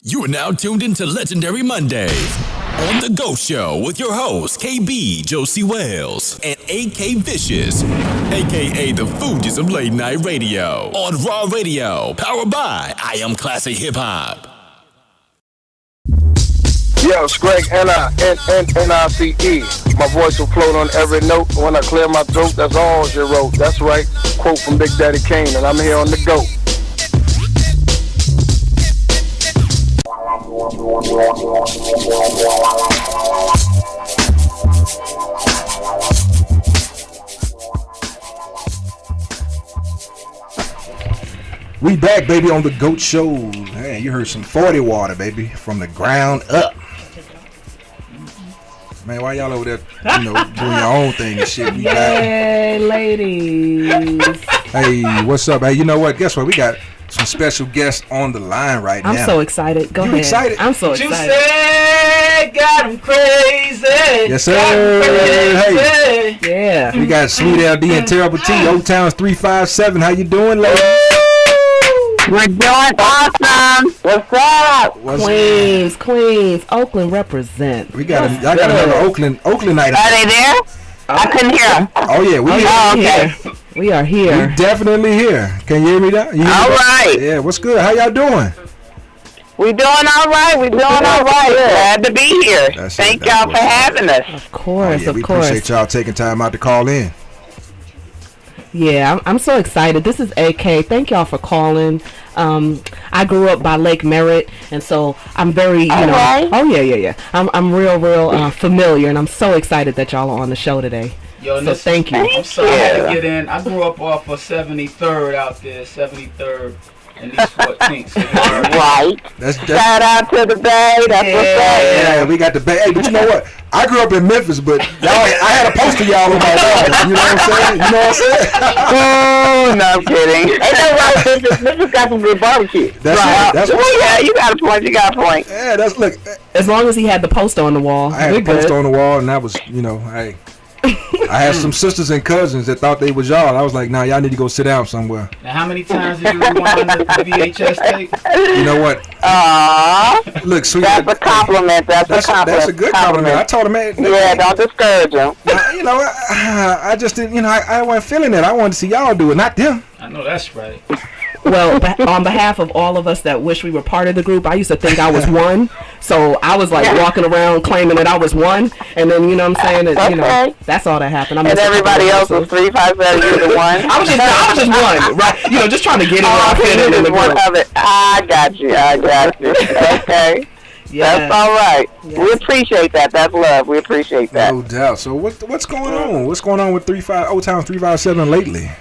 You are now tuned into Legendary Mondays on The Go Show with your hosts, KB, JozeyWellz, and AK Vicious, a.k.a. the Fugees of late night radio, on Raw Radio, powered by I Am Classic Hip Hop. Yo, it's Greg, N-I-C-E. My voice will float on every note. When I clear my throat, that's all you wrote. That's right, quote from Big Daddy Kane, and I'm here on The Go. We back, baby, on the GOAT Show. Man, you heard some 40 water, baby, from the ground up. Man, why y'all over there, doing your own thing and shit? Yay, ladies. Hey, what's up? Hey, you know what? Guess what? We got some special guests on the line right now. I'm so excited. Go ahead. You excited? I'm so excited. You said got him crazy. Yes, sir. Hey. Yeah. We got Sweet LD and Terrible T. Oaktown's 357. How you doing, ladies? We're doing awesome. What's up? Queens. Oakland represent. I got another Oakland night. Are they there? I couldn't hear them. Oh, yeah. Okay. We are here. We definitely here. Can you hear me now? All right. Yeah, what's good? How y'all doing? We doing all right. Glad to be here. Thank y'all for having us. Of course, we appreciate y'all taking time out to call in. Yeah, I'm so excited. This is AK. Thank y'all for calling. I grew up by Lake Merritt, and so I'm very, right. Oh yeah. I'm real familiar, and I'm so excited that y'all are on the show today. Yo, so thank you. I'm sorry I had to get in. I grew up off of 73rd out there, 73rd. And these 14th. Right. Shout out to the Bay. That's what's up. Yeah, we got the Bay. Hey, but you know what? I grew up in Memphis, but I had a poster y'all on my wall. You know what I'm saying? Oh, no kidding. Ain't no right. Memphis got some good barbecue. That's right. Yeah, you got a point. Yeah, look. As long as he had the poster on the wall. I had the poster on the wall, and that was, I had some sisters and cousins that thought they was y'all. I was like, nah, y'all need to go sit down somewhere. Now, how many times did you rewind the VHS tape? You know what? Look, sweet. That's a compliment. That's a good compliment. I told him, man. Yeah, don't discourage him. I just didn't, I wasn't feeling it. I wanted to see y'all do it, not them. I know that's right. Well, on behalf of all of us that wish we were part of the group, I used to think I was one. So I was like walking around claiming that I was one, and then that's all that happened. And everybody else was 357. You the one. I was just one, right? Just trying to get in where I fit in the group. I got you. Okay. Yeah. That's all right. Yes. We appreciate that. That's love. We appreciate that. No doubt. So what's going on? What's going on with Oaktown 357 lately?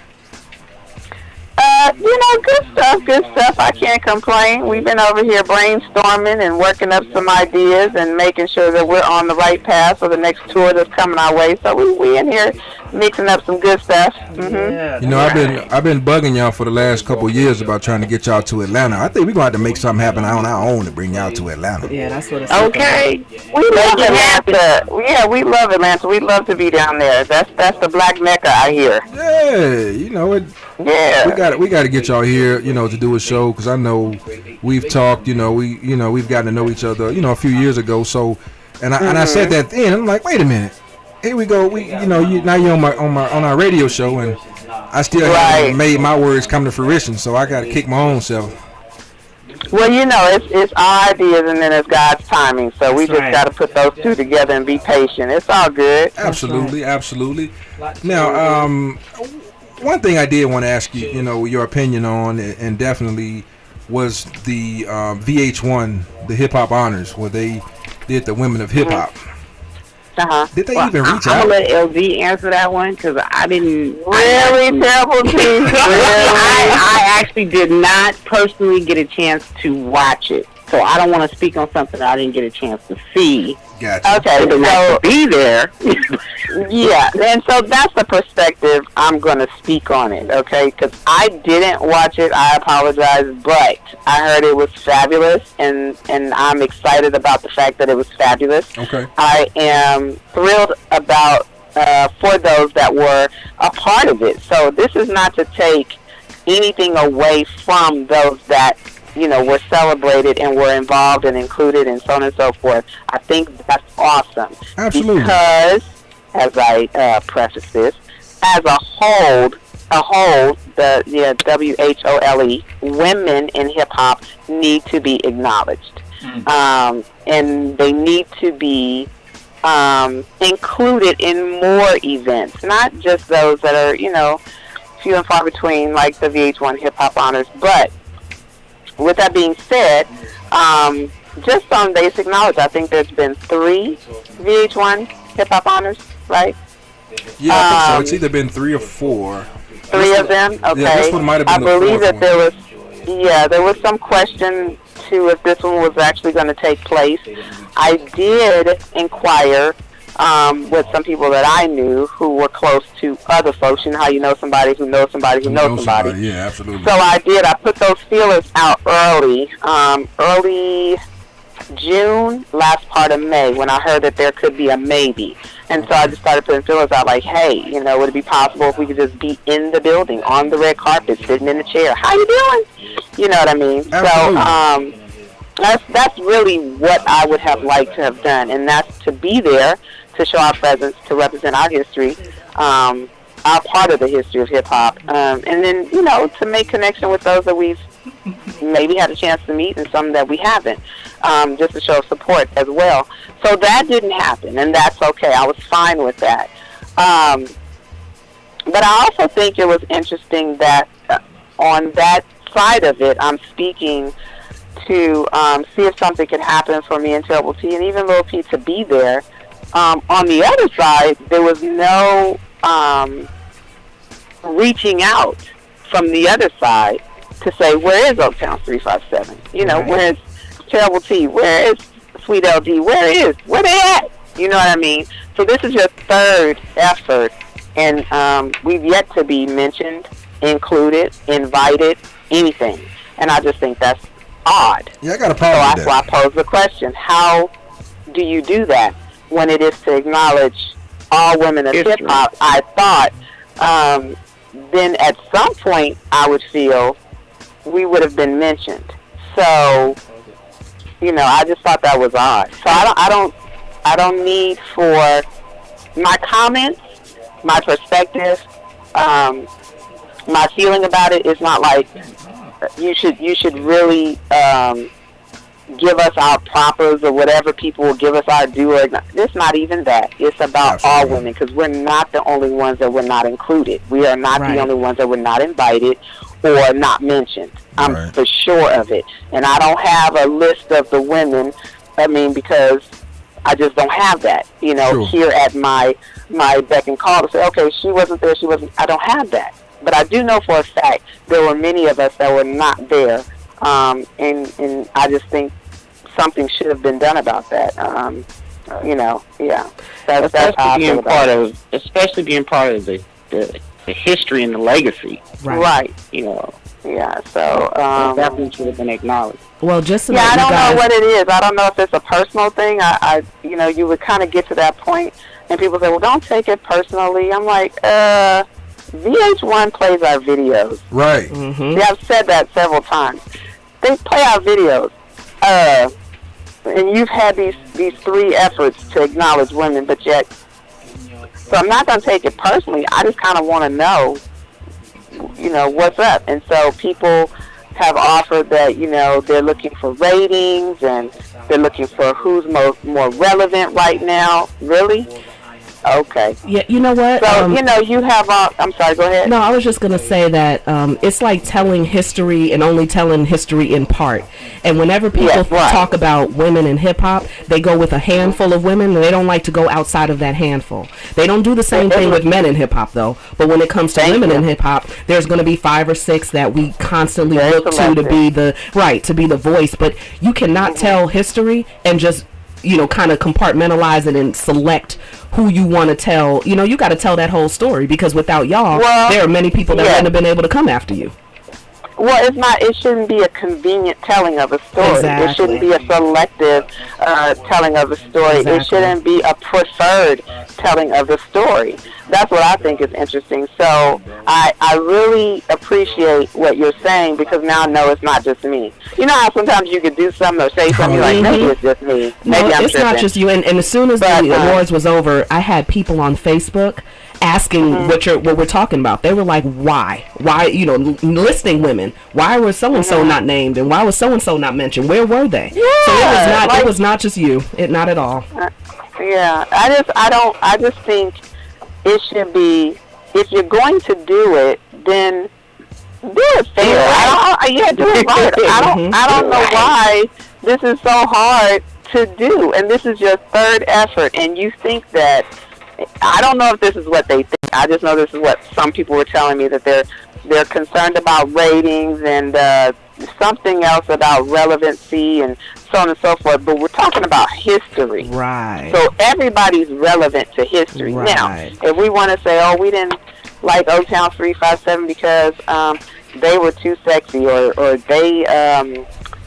Good stuff. I can't complain. We've been over here brainstorming and working up some ideas and making sure that we're on the right path for the next tour that's coming our way. So we in here mixing up some good stuff. Mm-hmm. Yeah, I've been bugging y'all for the last couple of years about trying to get y'all to Atlanta. I think we're gonna have to make something happen on our own to bring y'all to Atlanta. Yeah, that's what it's okay. We love Atlanta. Yeah, we love Atlanta. We love to be down there. That's the Black Mecca, I hear. Yeah, Yeah. We got to get y'all here, to do a show, because I know we've talked, we've gotten to know each other, a few years ago. So, and I said that then. I'm like, wait a minute, here we go. Now you're on our radio show, and I still haven't made my words come to fruition. So I got to kick my own self. Well, it's our ideas and then it's God's timing. So we just got to put those two together and be patient. It's all good. Absolutely. Now, one thing I did want to ask you, your opinion on, and definitely was the VH1, the Hip Hop Honors, where they did the Women of Hip Hop. Did they even reach out? I'm going to let LV answer that one, because I didn't... Really terrible team. I actually did not personally get a chance to watch it. So I don't want to speak on something I didn't get a chance to see. Gotcha. Okay, so be there. Yeah, and so that's the perspective I'm going to speak on it, okay? Because I didn't watch it. I apologize, but I heard it was fabulous, and I'm excited about the fact that it was fabulous. Okay. I am thrilled about for those that were a part of it. So this is not to take anything away from those that were celebrated and were involved and included and so on and so forth. I think that's awesome. Absolutely. Because, as I preface this, as a whole, the WHOLE, women in hip hop need to be acknowledged. And they need to be included in more events, not just those that are, few and far between, like the VH1 Hip Hop Honors. But with that being said, just on basic knowledge, I think there's been 3 VH1 Hip Hop Honors, right? Yeah, I think so. It's either been 3 or 4. 3 of them? Okay. Yeah, this one might have been I believe that there was some question to if this one was actually going to take place. I did inquire with some people that I knew who were close to other folks. You know how you know somebody who knows somebody who knows somebody. Yeah, absolutely. So I put those feelers out early June, last part of May, when I heard that there could be a maybe. And so I just started putting feelers out like, hey, would it be possible if we could just be in the building, on the red carpet, sitting in the chair? How you doing? You know what I mean? Absolutely. So that's really what I would have liked to have done, and that's to be there, to show our presence, to represent our history, our part of the history of hip-hop, and then, to make connection with those that we've maybe had a chance to meet and some that we haven't, just to show support as well. So that didn't happen, and that's okay. I was fine with that. But I also think it was interesting that on that side of it, I'm speaking to see if something could happen for me and Terrible T, and even Lil P, to be there. On the other side, there was no reaching out from the other side to say, where is Oaktown 357? Where is Terrible T? Where is Sweet LD? Where they at? You know what I mean? So this is your 3rd effort, and we've yet to be mentioned, included, invited, anything. And I just think that's odd. Yeah, I got a problem with that. So that's why I pose the question: how do you do that when it is to acknowledge all women of hip hop? I thought then at some point I would feel we would have been mentioned. So I just thought that was odd. So I don't need for my comments, my perspective, my feeling about it is not like you should really give us our propers or whatever people will give us our due. It's not even that. It's about all women, because we're not the only ones that were not included. We are not the only ones that were not invited or not mentioned. I'm for sure of it. And I don't have a list of the women, because I just don't have that, here at my beck and call to say, okay, she wasn't there, I don't have that. But I do know for a fact there were many of us that were not there, and I just think something should have been done about that. That's how I feel about it. Especially being part of the history and the legacy. Right. So definitely should have been acknowledged. Well, just so I don't know what it is. I don't know if it's a personal thing. You would kind of get to that point, and people say, well, don't take it personally. I'm like, VH1 plays our videos. Right. Mm-hmm. Yeah, I've said that several times. They play our videos. And you've had these 3 efforts to acknowledge women, but yet, so I'm not going to take it personally. I just kind of want to know, what's up. And so people have offered that, they're looking for ratings and they're looking for who's more relevant right now. Really? Okay. Yeah, you know what? So, you have, I'm sorry, go ahead. No, I was just going to say that it's like telling history and only telling history in part. And whenever people talk about women in hip-hop, they go with a handful of women, and they don't like to go outside of that handful. They don't do the same thing with men in hip-hop, though. But when it comes to women in hip-hop, there's going to be 5 or 6 that we constantly look to be the voice. But you cannot tell history and just kind of compartmentalize it and select who you want to tell. You got to tell that whole story, because without y'all, there are many people that wouldn't have been able to come after you. Well, it shouldn't be a convenient telling of a story. Exactly. It shouldn't be a selective telling of a story. Exactly. It shouldn't be a preferred telling of the story. that's what I think is interesting. So I really appreciate what you're saying, because now I know it's not just me. You know how sometimes you could do something or say something, you're like, maybe it's just me. Maybe I'm it's tripping. not just you. And as soon as the awards was over, I had people on Facebook asking what we're talking about. They were like, why, you know, listing women. Why was so and so not named, and why was so and so not mentioned? Where were they? Yeah, so it was not just you. Not at all. Yeah, I just think it should be, if you're going to do it, then do it fair. Do it right. I don't know why this is so hard to do, and this is your third effort, and you think that, I don't know if this is what they think. I just know this is what some people were telling me, that they're concerned about ratings and something else about relevancy and so on and so forth. But we're talking about history. Right. So everybody's relevant to history. Right. Now, if we want to say, oh, we didn't like Oaktown 357 because they were too sexy, or they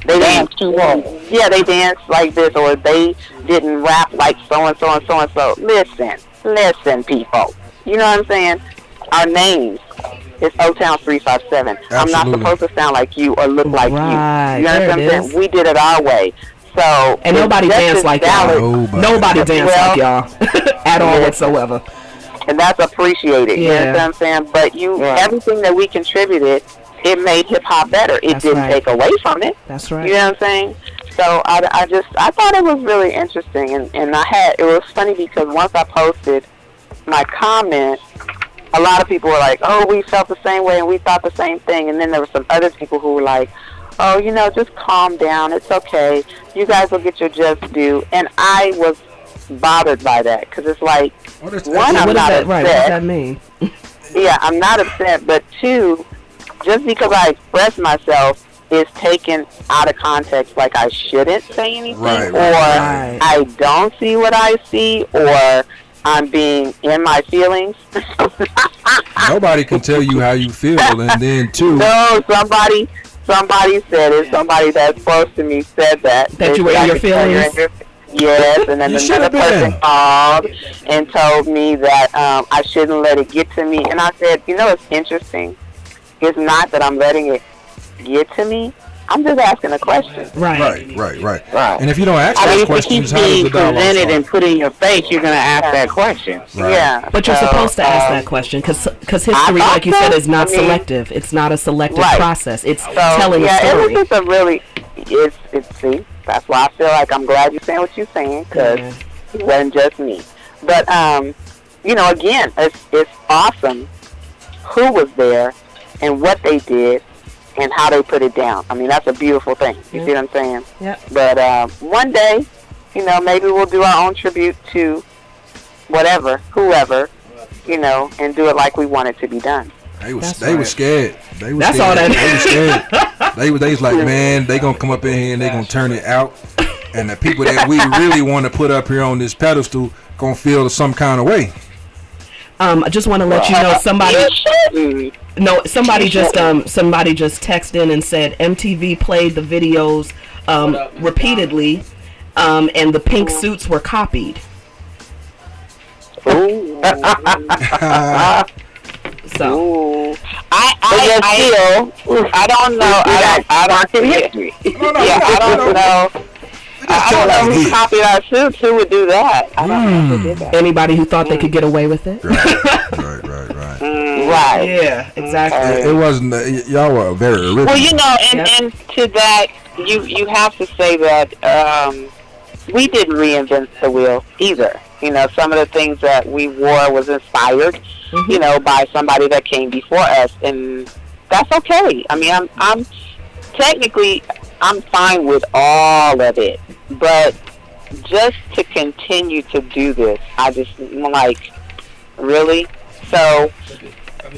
danced too long. Yeah, they danced like this, or they didn't rap like so and so and so and so. Listen, people. You know what I'm saying? Our names. It's Oaktown 357. Absolutely. I'm not supposed to sound like you or look like you. You understand what I'm saying? We did it our way. So, and nobody danced like y'all. Nobody danced like y'all at all whatsoever. And that's appreciated. You understand what I'm saying? But everything that we contributed, it made hip hop better. It didn't take away from it. That's right. You know what I'm saying? So I thought it was really interesting, and it was funny because once I posted my comment, a lot of people were like, oh, we felt the same way and we thought the same thing. And then there were some other people who were like, oh, you know, just calm down. It's okay. You guys will get your just due. And I was bothered by that, because it's like, one, I'm not upset. Right, what does that mean? Yeah, I'm not upset. But two, just because I express myself is taken out of context, like I shouldn't say anything, I don't see what I see, or I'm being in my feelings. Nobody can tell you how you feel, and then too. No, somebody said it. Somebody that's close to me said that. That you were in your feelings? Yes, and then another person called and told me that I shouldn't let it get to me. And I said, you know, it's interesting. It's not that I'm letting it get to me. I'm just asking a question. Right. And if you don't ask those questions, how does the dialogue presented and put in your face, you're going to ask that question. Right. Yeah. But you're supposed to ask that question, because history, like you said, is not selective. It's not a selective process. It's telling a story. It was just a really, see, that's why I feel like I'm glad you're saying what you're saying, because it wasn't just me. But, you know, again, it's awesome who was there and what they did and how they put it down. I mean, that's a beautiful thing. You see what I'm saying? Yeah. But one day, you know, maybe we'll do our own tribute to whoever, you know, and do it like we want it to be done. They were scared. That's all that They were scared. They was like, man, they gonna come up in here and they gonna turn it out, and the people that we really want to put up here on this pedestal gonna feel some kind of way. I just want to let you know somebody just texted in and said MTV played the videos repeatedly, and the pink suits were copied. So I don't know. I don't know who copied our suits. Who would do that? I don't know who did that. Anybody who thought they could get away with it. Right. Yeah, exactly. It wasn't. Y'all were very original. Well, you know, and to that, you have to say that we didn't reinvent the wheel either. You know, some of the things that we wore was inspired, you know, by somebody that came before us, and that's okay. I mean, I'm technically I'm fine with all of it, but just to continue to do this, I just like, really. So,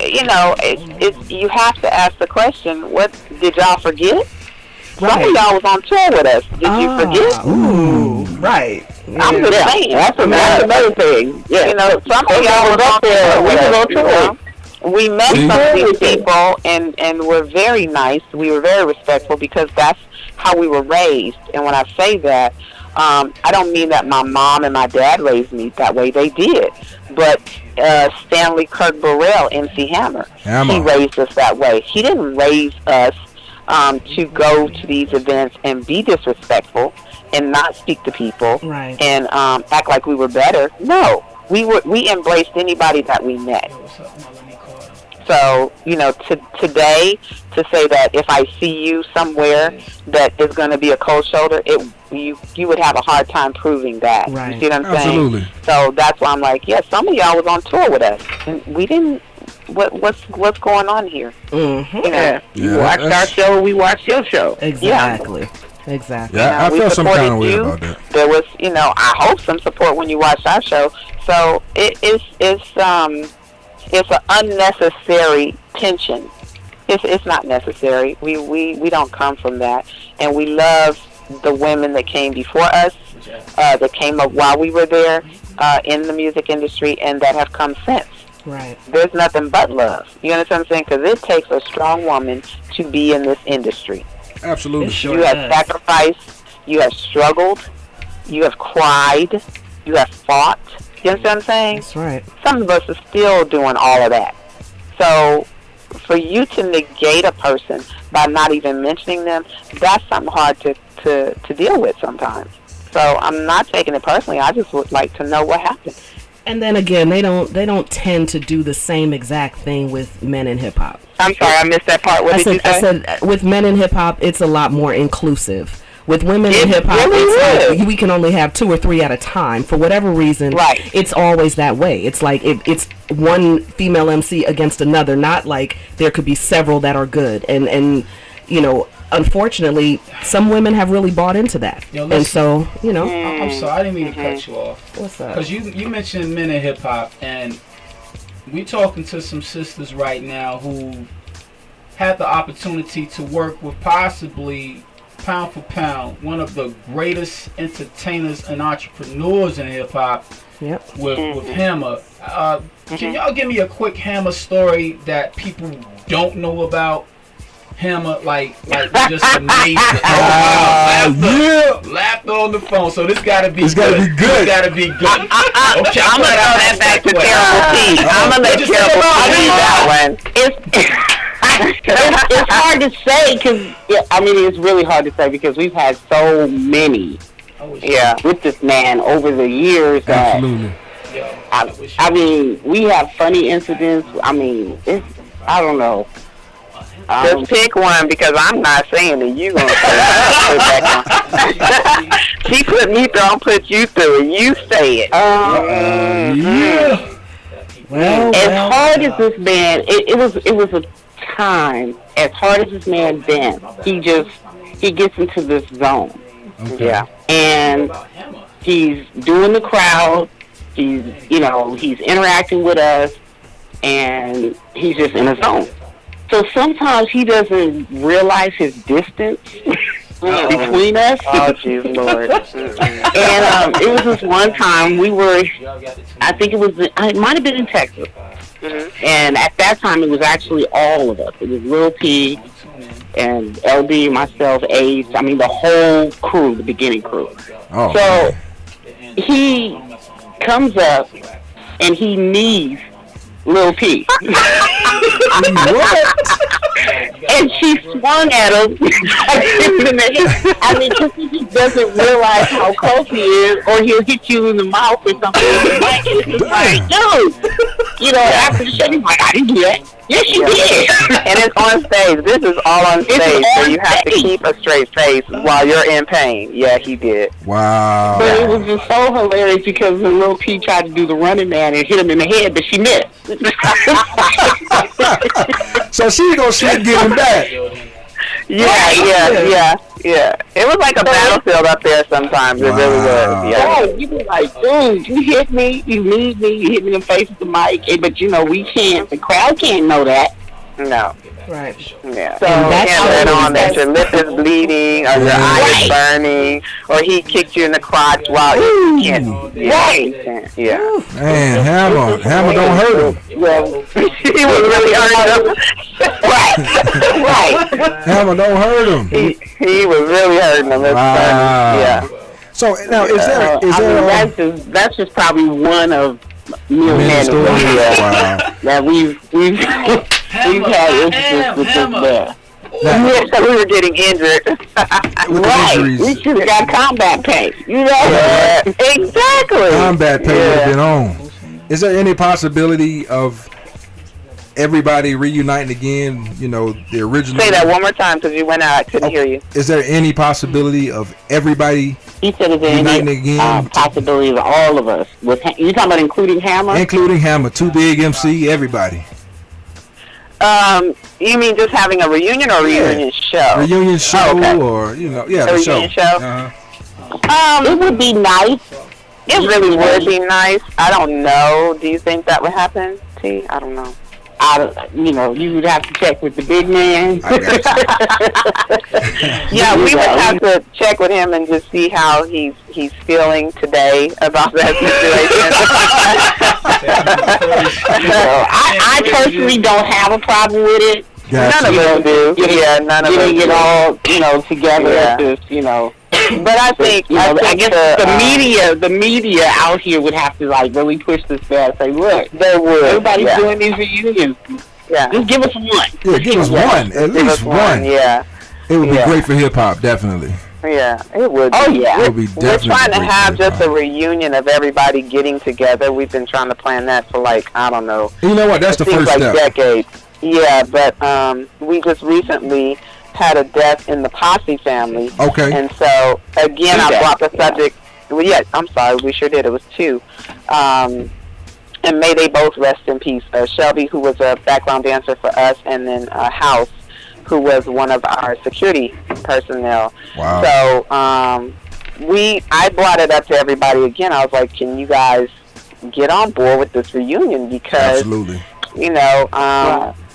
you know, you have to ask the question: what did y'all forget? Right. Some of y'all was on tour with us. Did you forget? Ooh, right. I'm just saying. That's another thing. Yeah. You know, some of y'all was on tour with us. You know? We met some of these people, and were very nice. We were very respectful because that's how we were raised. And when I say that, I don't mean that my mom and my dad raised me that way. They did. But Stanley Kirk Burrell, MC Hammer, he raised us that way. He didn't raise us to go to these events and be disrespectful and not speak to people and act like we were better. No, we embraced anybody that we met. So, you know, today, to say that if I see you somewhere that is going to be a cold shoulder, you would have a hard time proving that. Right. You see what I'm Absolutely. saying? So that's why I'm like, yeah, some of y'all was on tour with us. And we didn't, what's going on here? Mm-hmm. You know? You watched our show, we watched your show. Exactly. Yeah. Exactly. Yeah, I felt some kind of way about that. There was, you know, I hope some support when you watched our show. So it's an unnecessary tension. It's not necessary. We don't come from that, and we love the women that came before us, that came up while we were there in the music industry, and that have come since. Right. There's nothing but love. You understand what I'm saying? Because it takes a strong woman to be in this industry. Absolutely. You have sacrificed. You have struggled. You have cried. You have fought. You understand what I'm saying? That's right. Some of us are still doing all of that. So for you to negate a person by not even mentioning them, that's something hard to deal with sometimes. So I'm not taking it personally. I just would like to know what happened. And then again, they don't tend to do the same exact thing with men in hip hop. I'm sorry, I missed that part. What did you say? I said with men in hip hop, it's a lot more inclusive. With women in hip hop, really we can only have 2 or 3 at a time for whatever reason. Right. It's always that way. It's like it's one female MC against another, not like there could be several that are good. And you know, unfortunately, some women have really bought into that. And so, you know, I'm sorry, I didn't mean to cut you off. What's up? Because you mentioned men in hip hop, and we talking to some sisters right now who had the opportunity to work with possibly, pound for pound, one of the greatest entertainers and entrepreneurs in hip hop. Yep. With Hammer. Can y'all give me a quick Hammer story that people don't know about Hammer? Like just amazing. Laughter on the phone. So this gotta be good. This gotta be good. Okay, I'm gonna throw that back to Terrible T. I'm gonna let Terrible T read that one. It's hard to say because I mean it's really hard to say because we've had so many with this man over the years that Absolutely. I mean we have funny incidents. I mean I don't know. Just pick one because I'm not saying that you gonna say that. She put me through, I'll put you through, and you say it. Yeah. Well, as hard as this man, it was a time. As hard as this man been, he gets into this zone. Okay. Yeah. And he's doing the crowd. He's interacting with us, and he's just in a zone. So sometimes he doesn't realize his distance between us. Oh, jeez, Lord. And it was this one time we were, I think it might have been in Texas. Mm-hmm. And at that time it was actually all of us. It was Lil P and LD, myself, Ace. I mean the whole crew, the beginning crew. Oh, so he comes up and he knees Lil P. And she swung at him. I mean, because he doesn't realize how close he is, or he'll hit you in the mouth or something. And it's like, dude, after the show, he's like, I didn't do that. Yes, you did. And it's on stage. This is all on stage, so you have to keep a straight face while you're in pain. Yeah, he did. Wow. But it was just so hilarious because the Lil P tried to do the running man and hit him in the head, but she missed. So she's gonna slick get him back. Yeah. It was like a battlefield up there sometimes. It really was. Yeah. Oh, you be like, dude, you hit me, you need me, you hit me in the face with the mic. But we can't, the crowd can't know that. No. Right. Yeah. So can't let on that your lip is bleeding or your eye is burning or he kicked you in the crotch while you can't. Yeah. Man, Hammer don't hurt him. Well, he was really hurting him. Right. Hammer don't hurt him. He was really hurting him. Wow. Yeah. So now, is there? That's just probably one of many stories that we've had instances with this there. So we were getting injured. Right. We should have got combat pay. You know? Yeah, exactly. Combat pay would have been on. Is there any possibility of everybody reuniting again? You know, the original. Say that one more time because you went out. I couldn't hear you. Is there any possibility of everybody He said, is there uniting any again? possibility of all of us? You talking about including Hammer? Including Hammer, Too Big MC, everybody. You mean just having a reunion or a reunion show? Reunion show or, the reunion show. It would be nice. It really would be nice. I don't know. Do you think that would happen, T? I don't know. You would have to check with the big man. Yeah, we would have to check with him and just see how he's feeling today about that situation. I personally don't have a problem with it. Gotcha. None of us do. None of us getting it all, together. Yeah. Just, But I think I guess the media out here would have to really push this back. Say, look, they would. Everybody's doing these reunions. Yeah, just give us one. Yeah, give us one. At least one. Yeah, it would be great for hip hop, definitely. Yeah, it would. Oh yeah, it would be definitely. We're trying to have just a reunion of everybody getting together. We've been trying to plan that for I don't know. You know what? That's the first step. Decades. Yeah, but we just recently had a death in the Posse family. Okay. And so, again, I brought the subject. Well, yeah, I'm sorry, we sure did. It was two. And may they both rest in peace. Shelby, who was a background dancer for us, and then House, who was one of our security personnel. Wow. So, I brought it up to everybody again. I was like, can you guys get on board with this reunion? Because, absolutely.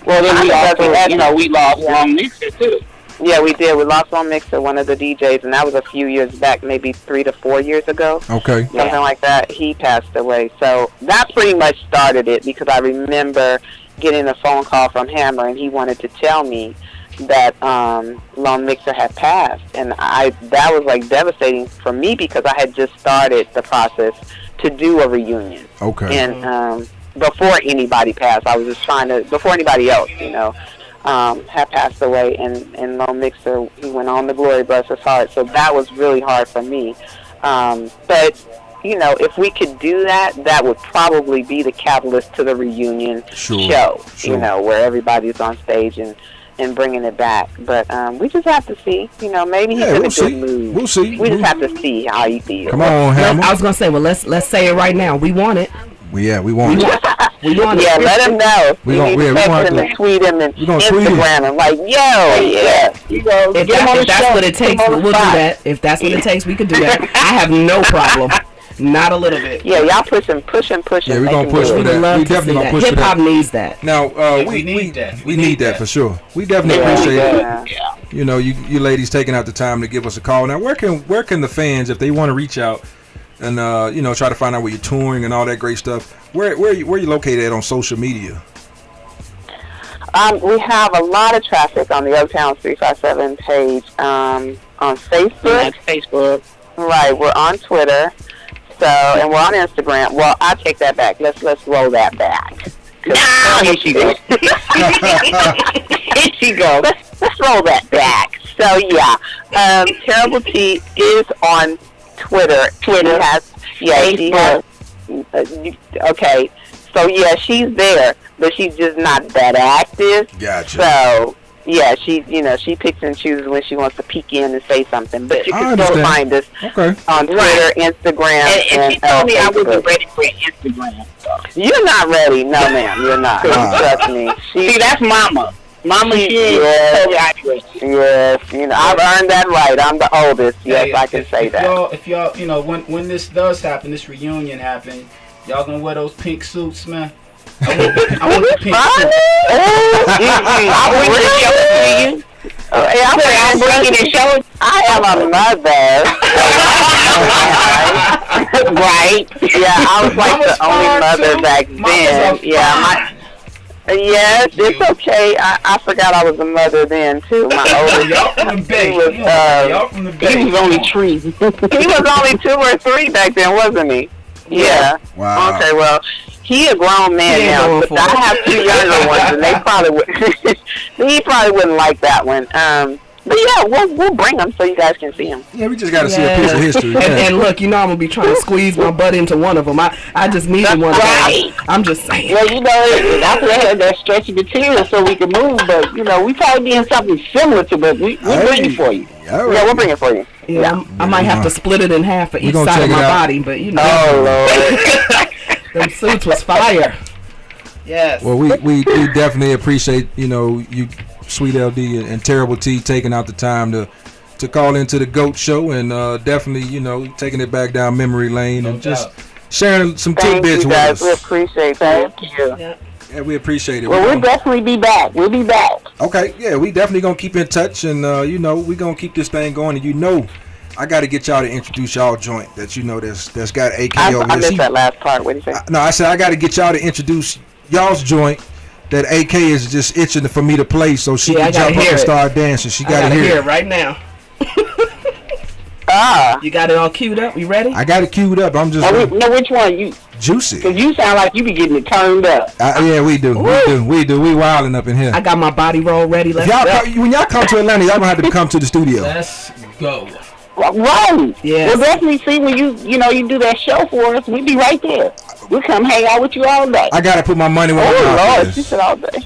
Well, then we lost Long Mixer, too. Yeah, we did. We lost Long Mixer, one of the DJs, and that was a few years back, maybe 3 to 4 years ago. Okay. Something like that. He passed away. So that pretty much started it because I remember getting a phone call from Hammer, and he wanted to tell me that Long Mixer had passed. And that was devastating for me because I had just started the process to do a reunion. Okay. And before anybody passed, I was just trying to, before anybody else, had passed away, and Lone Mixer, he went on the glory, bless his heart. So that was really hard for me. But, if we could do that, that would probably be the catalyst to the reunion show, where everybody's on stage and bringing it back. But we just have to see, maybe he's in a good mood. We'll see. We just have to see how he feels. Come on, Hammer. I was going to say, well, let's say it right now. We want it. We want it. We want it. Yeah, let him know. We want him and tweet him and Instagram him get If that's what it takes, we'll do that. If that's what it takes, we can do that. I have no problem. Not a little bit. Yeah, y'all push him. Yeah, we're going to push for that. We definitely going to push for that. Hip-hop needs that. Now, we need that. We need that for sure. We definitely appreciate it. Yeah. You ladies taking out the time to give us a call. Now, where can the fans, if they want to reach out and, try to find out where you're touring and all that great stuff, where you located at on social media? We have a lot of traffic on the Oaktown 357 page on Facebook. Facebook. Right, we're on Twitter. So, and we're on Instagram. Well, I take that back. Let's roll that back. Here she goes. Here she goes. Let's roll that back. So yeah, Terrible T is on Twitter. Okay. So yeah, she's there, but she's just not that active. Gotcha. So yeah, she picks and chooses when she wants to peek in and say something. But you can still find us on Twitter, Instagram, and she told me I wasn't ready for Instagram. You're not ready. No, ma'am, you're not. Trust me. See, that's Mama. Mama, yes, I've earned that right. I'm the oldest. Yes, I can say that. If y'all, when this does happen, this reunion happen, y'all gonna wear those pink suits, man? I want the pink suit. I'll bring the show to you. I'm bringing the show. I am a mother. Right. Yeah, I was like the only mother back then. Yeah, Yes, it's okay. I forgot I was a mother then too. My oldest. Y'all from the Bay. Y'all from the Bay. He was only 3. He was only 2 or 3 back then, wasn't he? Yeah. Wow. Okay, well, he a grown man now, but I have 2 younger ones, and they probably would. He probably wouldn't like that one. But yeah, we'll bring them so you guys can see them. Yeah, we just got to see a piece of history. And look, you know I'm gonna be trying to squeeze my butt into one of them. I just needed one. Right. I'm just saying. Well, after they had that stretchy material so we could move, but we probably be in something similar to, but we'll bring it for you. All right. Yeah, we'll bring it for you. Yeah, I might have to split it in half for each side of my body, but Oh Lord. them suits was fire. Yes. Well, we definitely appreciate you, Sweet LD and Terrible T, taking out the time to call into the GOAT show and definitely taking it back down memory lane and just sharing some tidbits with us. We appreciate that. Thank you. Yeah, we appreciate it. Well, we'll definitely be back. We'll be back. Okay, yeah, we definitely gonna keep in touch and we gonna keep this thing going and I got to get y'all to introduce y'all joint that that's got AK over there. I missed that last part. What did you say? No, I said I got to get y'all to introduce y'all's joint that AK is just itching for me to play so she can jump up and start dancing. She got to hear it right now. You got it all queued up? You ready? I got it queued up. I'm just no, which one? You Juicy. Because you sound like you be getting it turned up. Yeah, we do. We wilding up in here. I got my body roll ready. When y'all come to Atlanta, y'all gonna have to come to the studio. Let's go. Right. Yeah. We'll definitely see when you do that show for us. We'll be right there. We'll come hang out with you all day. I gotta put my money where my mouth is. Lord, she said all day.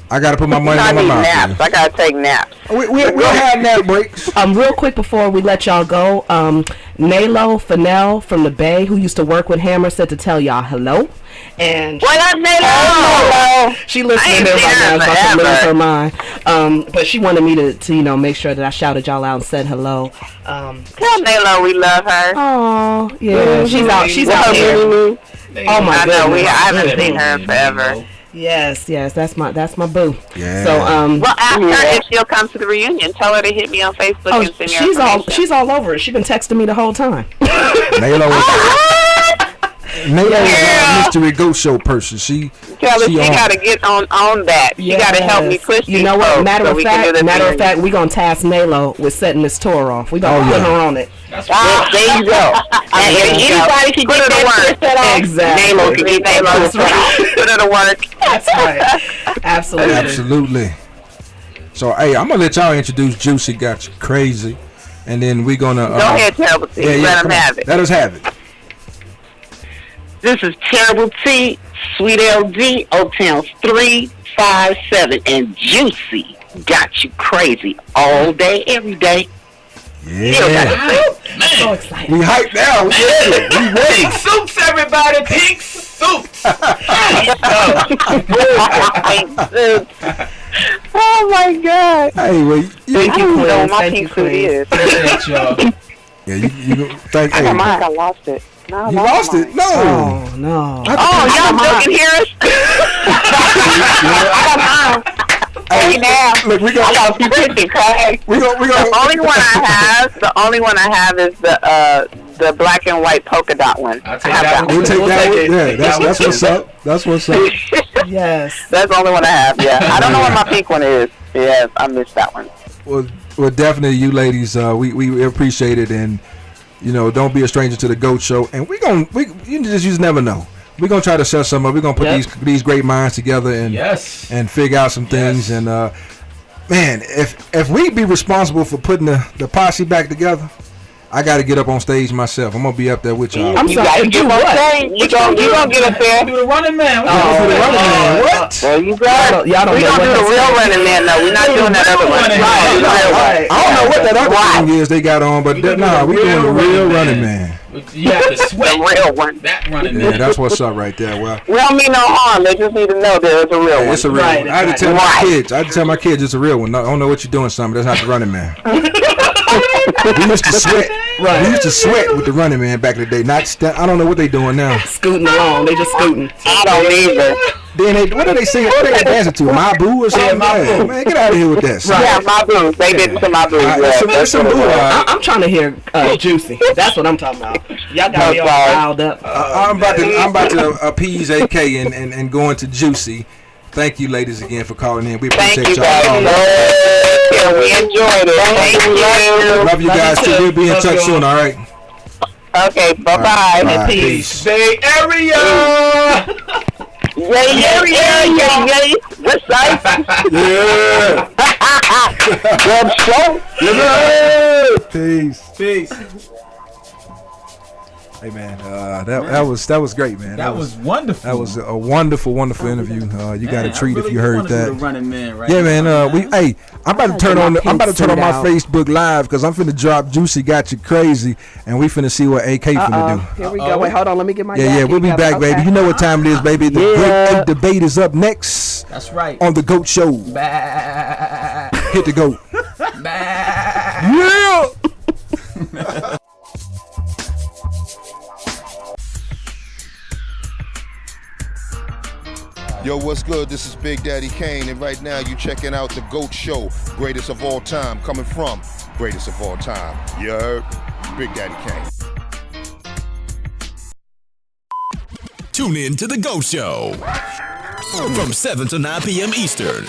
I gotta put my money where my mouth naps. is. I gotta take naps. We'll have nap breaks. Real quick before we let y'all go, Nalo Fennell from the Bay, who used to work with Hammer, said to tell y'all hello. And what up, Nalo? She listening in right now. It's about to lose her mind. But she wanted me to make sure that I shouted y'all out and said hello. Tell Nalo we love her. Oh yeah, she's out here. Oh my God, I haven't seen her in forever. Yes, that's my boo. Yeah. So well, ask her if she'll come to the reunion. Tell her to hit me on Facebook and send me she's all over it. She's been texting me the whole time. Nalo is a mystery ghost show person. She gotta get on that. She gotta help me push. You know what? Matter of fact, we gonna task Nalo with setting this tour off. We gonna put her on it. There you go. And anybody can get that set off. Exactly. Nalo can get Nalo put her to work. That's right. Absolutely. So hey, I'm gonna let y'all introduce Juicy Got You Crazy, and then we're gonna go ahead, Terrible T. Let them have it. Let us have it. This is Terrible T, Sweet LD, Oaktown 357, and Juicy Got You Crazy all day, every day. Yeah. Man. So excited. We hyped now. We ready. Pink suits, everybody. Pink suits. Oh my God. Hey, well, thank you, Queen. Know my pink suit is. Yeah, you thank. I lost it. No, you lost it? No. Oh no. Y'all still can hear us? I got mine. Hey, now. Look, I got a few pictures. The only one I have is the black and white polka dot one. I'll take that one. We'll take that one. Yeah, that's what's up. That's what's up. Yes. That's the only one I have. Yeah. I don't know what my pink one is. Yeah, I missed that one. Well, definitely, you ladies, we appreciate it, and don't be a stranger to the GOAT show. And you just never know. We're gonna try to set some up. We're gonna put these great minds together and figure out some things. And man, if we be responsible for putting the posse back together, I got to get up on stage myself. I'm gonna be up there with y'all. I'm sorry. You gonna get up there? Do the running man. Do the running man. What? Well, you got. We gonna do the real running man. No, we're not doing that other one. Right. I don't know what that other thing is they got on, but we doing the real running man. You have to sweat. The real one. That running man. Yeah, that's what's up right there. Well, we don't mean no harm. They just need to know there's a real one. It's a real one. I had to tell my kids it's a real one. I don't know what you're doing, son, but that's not the running man. We used to sweat. Right. We used to sweat with the running man back in the day. I don't know what they doing now. Scooting along. They just scooting. I don't either. Then what are they singing? What are they dancing to? My Boo or something? Man, get out of here with that. Right. Yeah, My Boo. They did to My Boo. That's some Boo. I'm trying to hear Juicy. That's what I'm talking about. Y'all got me all riled up. I'm about to appease AK and go into Juicy. Thank you, ladies, again for calling in. We Thank appreciate you, y'all. guys. Yeah, we enjoyed it. Thank you. Love you guys too. We'll be in touch soon. All right. Okay. Bye-bye. Bye. Peace. Bay Area. Yay. What's up? Yeah. Good show. Yeah. Peace. Hey man, that was great, man. That was wonderful. That was a wonderful interview. You got a treat if you heard that. Running man right yeah, man. now, I'm about to turn on my Facebook Live because I'm finna drop Juicy Got You Crazy, and we finna see what AK finna do. Here we go. Wait, hold on. Let me get my. Yeah. We'll be back, baby. You know what time it is, baby. The Great Debate is up next. That's right. On the GOAT Show. Bah. Hit the GOAT. Yeah. Yo, what's good? This is Big Daddy Kane, and right now you checking out the GOAT Show, greatest of all time, coming from greatest of all time. You heard? Big Daddy Kane. Tune in to the GOAT Show from 7 to 9 p.m. Eastern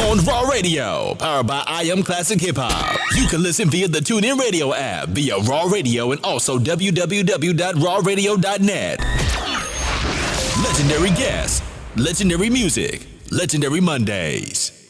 on Raw Radio, powered by I Am Classic Hip Hop. You can listen via the TuneIn Radio app, via Raw Radio, and also www.rawradio.net. Legendary guests, legendary music, legendary Mondays.